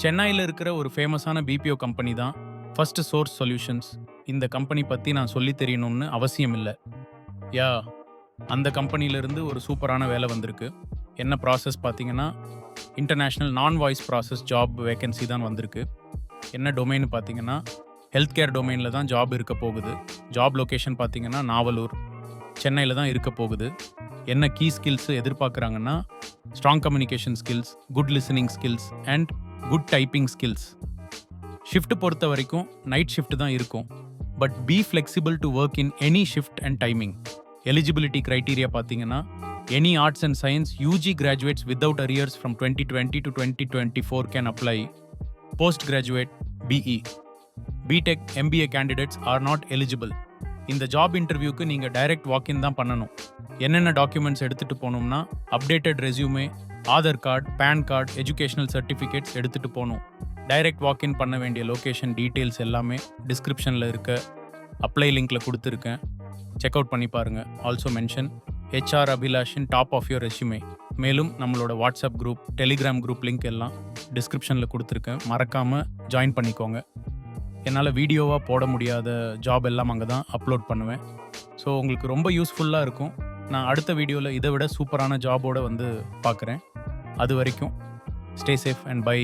சென்னையில இருக்கிற ஒரு ஃபேமஸான பிபிஓ கம்பெனி தான் ஃபர்ஸ்ட் சோர்ஸ் சொல்யூஷன்ஸ். இந்த கம்பெனி பத்தி நான் சொல்லி தெரியணும்னு அவசியம் இல்ல. யா அந்த கம்பெனில இருந்து ஒரு சூப்பரான வேலை வந்திருக்கு. என்ன ப்ராசஸ் பார்த்தீங்கன்னா, international non voice process job vacancy தான் வந்திருக்கு. என்ன டொமைன் பார்த்தீங்கன்னா, ஹெல்த் கேர் டொமைன்ல தான் ஜாப் இருக்க போகுது. ஜாப் லொகேஷன் பார்த்தீங்கன்னா நாவலூர், சென்னையில தான் இருக்க போகுது. என்ன கீ ஸ்கில்ஸ் எதிர்பார்க்குறாங்கன்னா, strong communication skills, good listening skills and good typing skills. Shift பொறுத்த வரைக்கும் நைட் ஷிஃப்ட் தான் இருக்கும். But be flexible to work in any shift and timing. Eligibility criteria பார்த்தீங்கன்னா, any arts and science UG graduates without arrears from 2020 to 2024 can apply. Post graduate BE, BTech, MBA candidates are not eligible. இந்த job இன்டர்வியூக்கு நீங்கள் direct walk-in தான் பண்ணணும். என்னென்ன documents எடுத்துகிட்டு போகணும்னா, updated resume, Aadhaar card, PAN card, educational certificates எடுத்துகிட்டு போகணும். டைரக்ட் வாக்இன் பண்ண வேண்டிய லொகேஷன் டீட்டெயில்ஸ் எல்லாமே டிஸ்கிரிப்ஷனில் இருக்க அப்ளை லிங்க்கில் கொடுத்துருக்கேன். செக் அவுட் பண்ணி பாருங்கள். ஆல்சோ மென்ஷன் ஹெச்ஆர் அபிலாஷின் டாப் ஆஃப் யுவர் ரெஸ்யூமே. மேலும் நம்மளோட WhatsApp group, Telegram group link எல்லாம் டிஸ்கிரிப்ஷனில் கொடுத்துருக்கேன். மறக்காமல் ஜாயின் பண்ணிக்கோங்க. என்னால் வீடியோவாக போட முடியாத ஜாப் எல்லாம் அங்கே தான் அப்லோட் பண்ணுவேன். ஸோ உங்களுக்கு ரொம்ப யூஸ்ஃபுல்லாக இருக்கும். நான் அடுத்த வீடியோவில் இதை விட சூப்பரான ஜாபோடு வந்து பார்க்குறேன். அது வரைக்கும் ஸ்டே சேஃப் அண்ட் பை.